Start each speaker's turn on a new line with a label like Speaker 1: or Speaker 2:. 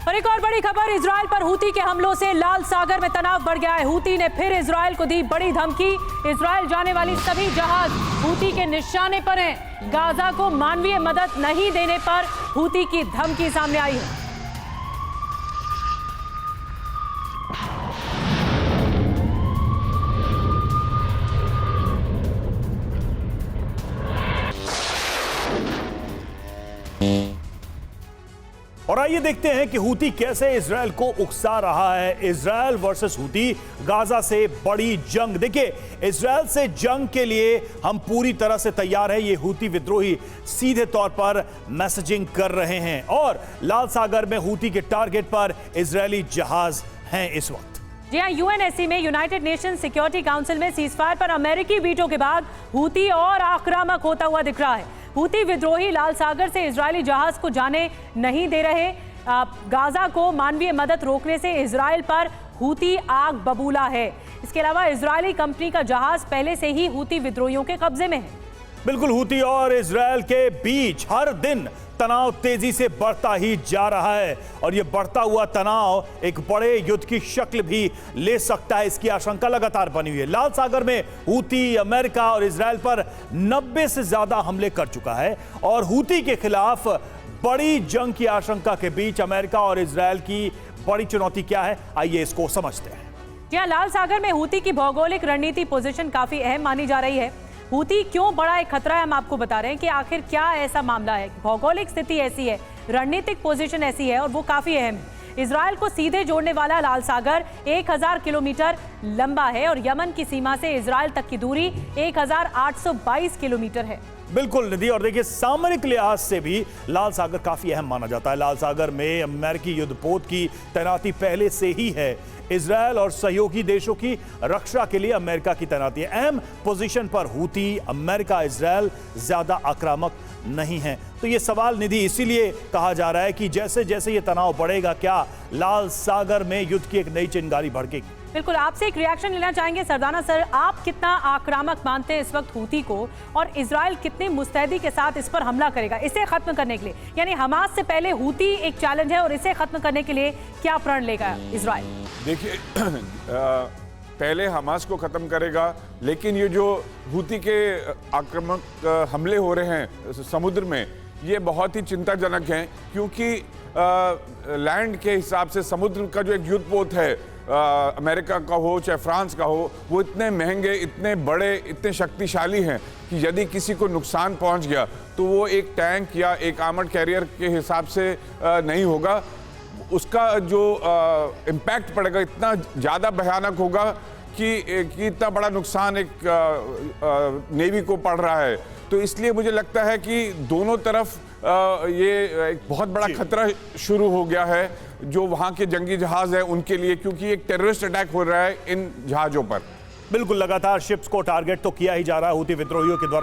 Speaker 1: और एक और बड़ी खबर, इजराइल पर हूती के हमलों से लाल सागर में तनाव बढ़ गया है। हूती ने फिर इजराइल को दी बड़ी धमकी। इजराइल जाने वाली सभी जहाज हूती के निशाने पर हैं। गाजा को मानवीय मदद नहीं देने पर हूती की धमकी सामने आई है।
Speaker 2: और आइए देखते हैं कि हूती कैसे इजराइल को उकसा रहा है। इजराइल वर्सेस हूती, गाजा से बड़ी जंग। देखिए, इजराइल से जंग के लिए हम पूरी तरह से तैयार हैं, ये हूती विद्रोही सीधे तौर पर मैसेजिंग कर रहे हैं। और लाल सागर में हूती के टारगेट पर इजरायली जहाज हैं इस वक्त।
Speaker 1: जी हां, यूएनएससी में यूनाइटेड नेशन सिक्योरिटी काउंसिल में सीजफायर पर अमेरिकी वीटो के बाद हूती और आक्रामक होता हुआ दिख रहा है। हूती विद्रोही लाल सागर से इजरायली जहाज को जाने नहीं दे रहे। गाजा को मानवीय मदद रोकने से इजराइल पर हूती आग बबूला है। इसके अलावा इजरायली कंपनी का जहाज पहले से ही हूती विद्रोहियों के कब्जे में है।
Speaker 2: बिल्कुल, हूती और इजराइल के बीच हर दिन तनाव तेजी से बढ़ता ही जा रहा है और यह बढ़ता हुआ तनाव एक बड़े युद्ध की शक्ल भी ले सकता है, इसकी आशंका लगातार बनी हुई है। लाल सागर में हूती अमेरिका और इजराइल पर 90 से ज्यादा हमले कर चुका है और हूती के खिलाफ बड़ी जंग की आशंका के बीच अमेरिका और इजराइल की बड़ी चुनौती क्या है, आइए इसको समझते हैं।
Speaker 1: जी, लाल सागर में हूती की भौगोलिक रणनीति पोजीशन काफी अहम मानी जा रही है। हूती क्यों बड़ा एक खतरा है, हम आपको बता रहे हैं कि आखिर क्या ऐसा मामला है। भौगोलिक स्थिति ऐसी है, रणनीतिक पोजीशन ऐसी है और वो काफी अहम है। इजराइल को सीधे जोड़ने वाला लाल सागर 1000 किलोमीटर लंबा है और यमन की सीमा से इजराइल तक की दूरी 1822 किलोमीटर है।
Speaker 2: बिल्कुल निधि, और देखिए सामरिक लिहाज से भी लाल सागर काफी अहम माना जाता है। लाल सागर में अमेरिकी युद्धपोत की तैनाती पहले से ही है। इजराइल और सहयोगी देशों की रक्षा के लिए अमेरिका की तैनाती है। अहम पोजीशन पर हूती, अमेरिका, इजराइल ज्यादा आक्रामक नहीं है। तो ये सवाल निधि इसीलिए कहा जा रहा है कि जैसे जैसे ये तनाव बढ़ेगा, क्या लाल सागर में युद्ध की एक नई चिंगारी भड़केगी।
Speaker 1: बिल्कुल, आपसे एक रिएक्शन लेना चाहेंगे सरदाना सर, आप कितना आक्रामक मानते हैं इस वक्त हूती को और इजराइल कितनी मुस्तैदी के साथ इस पर हमला करेगा इसे खत्म करने के लिए? यानी हमास से पहले हूती एक चैलेंज है और इसे खत्म करने के लिए क्या प्रण लेगा इजराइल?
Speaker 3: देखिए, पहले हमास को खत्म करेगा, लेकिन ये जो हूती के आक्रामक हमले हो रहे हैं समुद्र में, ये बहुत ही चिंताजनक हैं, क्योंकि लैंड के हिसाब से समुद्र का जो एक युद्धपोत है, अमेरिका का हो चाहे फ्रांस का हो, वो इतने महंगे, इतने बड़े, इतने शक्तिशाली हैं कि यदि किसी को नुकसान पहुंच गया तो वो एक टैंक या एक आर्मर्ड कैरियर के हिसाब से नहीं होगा। उसका जो इम्पैक्ट पड़ेगा इतना ज़्यादा भयानक होगा कि इतना बड़ा नुकसान एक नेवी को पड़ रहा है। तो इसलिए मुझे लगता है कि दोनों तरफ ये एक बहुत बड़ा खतरा शुरू हो गया है जो वहाँ के जंगी जहाज हैं उनके लिए, क्योंकि एक टेररिस्ट अटैक हो रहा है इन जहाज़ों पर।
Speaker 2: बिल्कुल, लगातार शिप्स को टारगेट तो किया ही जा रहा है हूती विद्रोहियों के द्वारा।